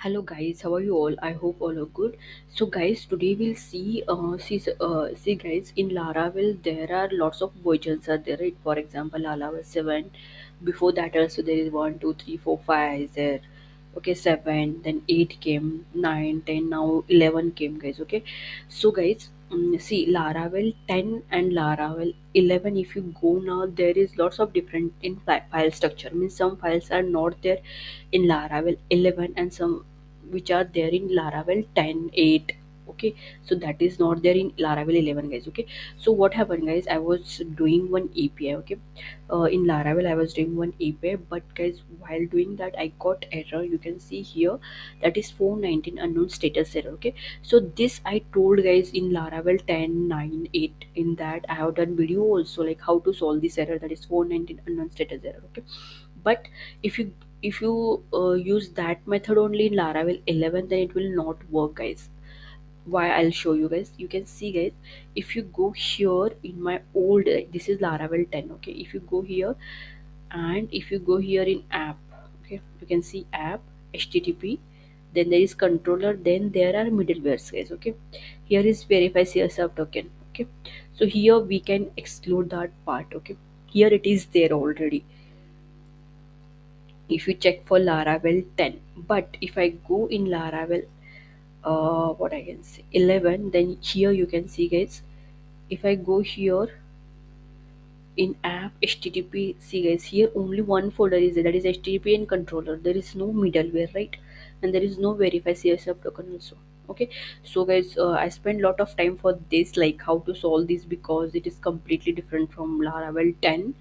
Hello guys, how are you all? I hope all are good. So guys, today we'll see guys, in Laravel there are lots of versions are there, right? For example, Laravel 7. Before that also there is 1, 2, 3, 4, 5 is there. Okay, 7, then 8 came, 9, 10, now 11 came guys. Okay, so guys, see Laravel 10 and Laravel 11, if you go now, there is lots of different in file structure. Means some files are not there in Laravel 11 and some which are there in Laravel 10 8. Okay, so that is not there in Laravel 11 guys. Okay, so what happened guys, I was doing one API. Okay, in Laravel I was doing one API, but guys, while doing that I got error. You can see here that is 419 unknown status error. Okay, so this I told guys in Laravel 10 9 8. In that I have done video also, like how to solve this error, that is 419 unknown status error. Okay, but if you use that method only in Laravel 11, then it will not work guys. Why? I'll show you guys. You can see guys, if you go here in my old, this is Laravel 10. Okay, if you go here and if you go here in app, okay, you can see app, http, then there is controller, then there are middlewares guys. Okay, here is verify CSRF token. Okay, so here we can exclude that part. Okay, here it is there already if you check for Laravel 10. But if I go in Laravel, what I can say 11, then here you can see guys, if I go here in app http, see guys, here only one folder is there, that is http and controller. There is no middleware, right? And there is no verify CSF token also. Okay, so guys, I spent lot of time for this, like how to solve this, because it is completely different from Laravel 10.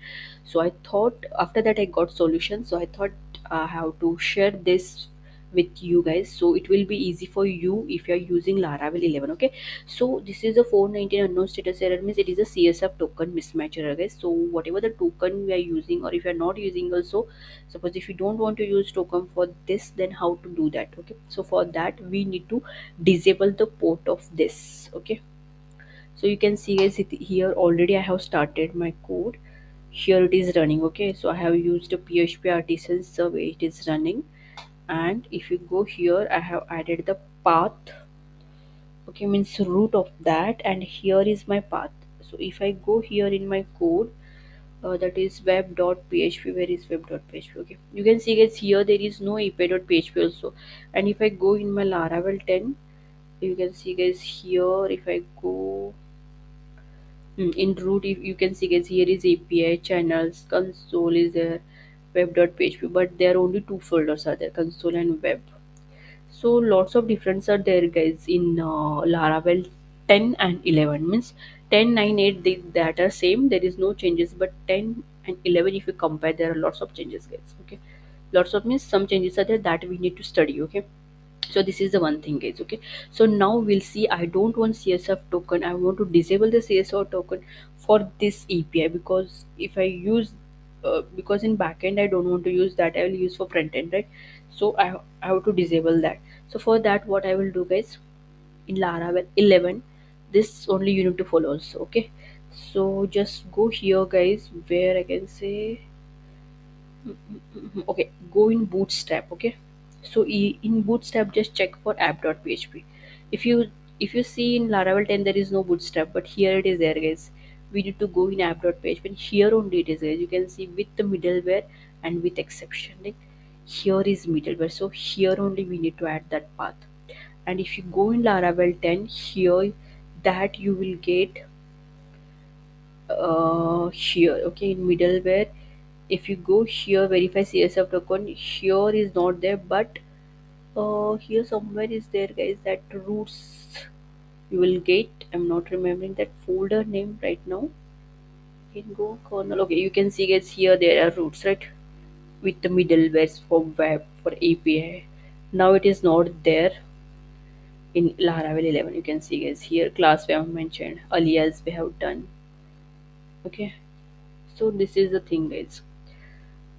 So I thought, after that I got solution, so I thought I have to share this with you guys, so it will be easy for you if you are using Laravel 11. Okay, so this is a 419 unknown status error, means it is a CSF token mismatch error guys. So whatever the token we are using, or if you are not using also, suppose if you don't want to use token for this, then how to do that? Okay, so for that we need to disable the port of this. Okay, so you can see guys, here already I have started my code. Here it is running. Okay, so I have used a PHP artisan survey, it is running. And if you go here, I have added the path. Okay, means root of that, and here is my path. So if I go here in my code, that is web.php, where is web.php? Okay, you can see guys, here there is no api.php also. And if I go in my Laravel 10, you can see guys, here if I go in root, if you can see guys, here is API channels, console is there, web.php, but there are only two folders are there, console and web. So lots of difference are there guys in Laravel 10 and 11. Means 10 9 8, that are same, there is no changes, but 10 and 11 if you compare, there are lots of changes guys. Okay, lots of means some changes are there that we need to study. Okay, so this is the one thing guys. Okay, so now we'll see, I don't want CSF token, I want to disable the CSF token for this API, because if I use because in backend I don't want to use that, I will use for front end, right? So I have to disable that. So for that, what I will do guys, in Laravel 11, this only you need to follow also. Okay, so just go here guys, where I can say okay, go in bootstrap. Okay, so in bootstrap just check for app.php. If you see in Laravel 10 there is no bootstrap, but here it is there guys. We need to go in app.php, and here only it is guys. You can see with the middleware and with exception, like here is middleware, so here only we need to add that path. And if you go in Laravel 10, here that you will get here. Okay, in middleware, if you go here verify CSF token, here is not there, but here somewhere is there guys, that roots you will get. I'm not remembering that folder name right now. In go kernel, okay, you can see guys, here there are roots, right, with the middlewares for web, for API. Now it is not there in Laravel 11. You can see guys, here class we have mentioned, alias we have done. Okay, so this is the thing guys.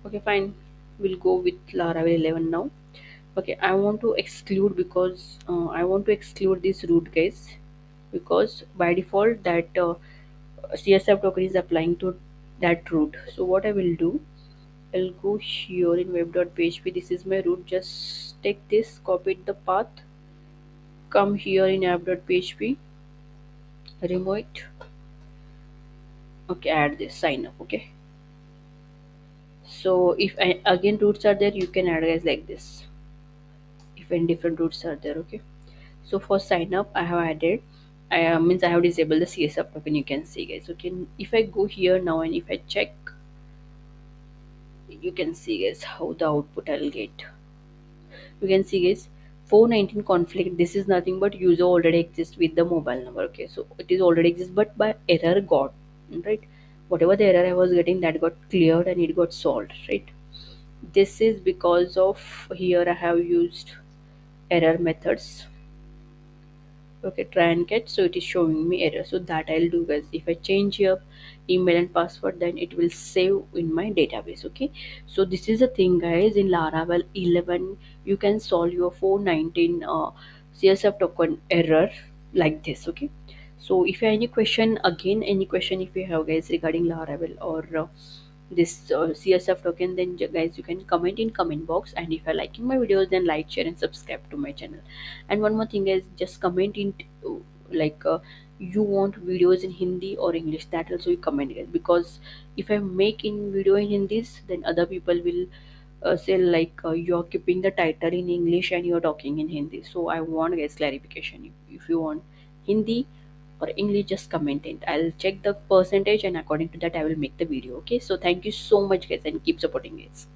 Okay, fine, we'll go with Laravel 11 now. Okay, I want to exclude, because I want to exclude this root guys, because by default that CSF token is applying to that root. So what I will do, I'll go here in web.php. This is my root. Just take this, copy the path, come here in app.php, remove it. Okay, add this sign up. Okay. So if I, again roots are there, you can add guys like this. If any different roots are there, okay. So for sign up, I have added. I means I have disabled the CSF token. You can see guys. Okay. If I go here now and if I check, you can see guys how the output I'll get. You can see guys 419 conflict. This is nothing but user already exists with the mobile number. Okay, so it is already exists, but by error got right. Whatever the error I was getting, that got cleared and it got solved, right? This is because of here I have used error methods. Okay, try and catch, so it is showing me error, so that I'll do guys. If I change here email and password, then it will save in my database. Okay, so this is the thing guys. In Laravel 11 you can solve your 419 CSF token error like this. Okay, so if you have any question, again any question if you have guys regarding Laravel or this CSF token, then guys you can comment in comment box. And if you're liking my videos, then like, share and subscribe to my channel. And one more thing is just comment in like you want videos in Hindi or English, that also you comment guys, because if I make in video in Hindi, then other people will say like you're keeping the title in English and you're talking in Hindi. So I want guys clarification. If you want Hindi or English, just comment it. I'll check the percentage and according to that I will make the video. Okay, so thank you so much guys and keep supporting guys.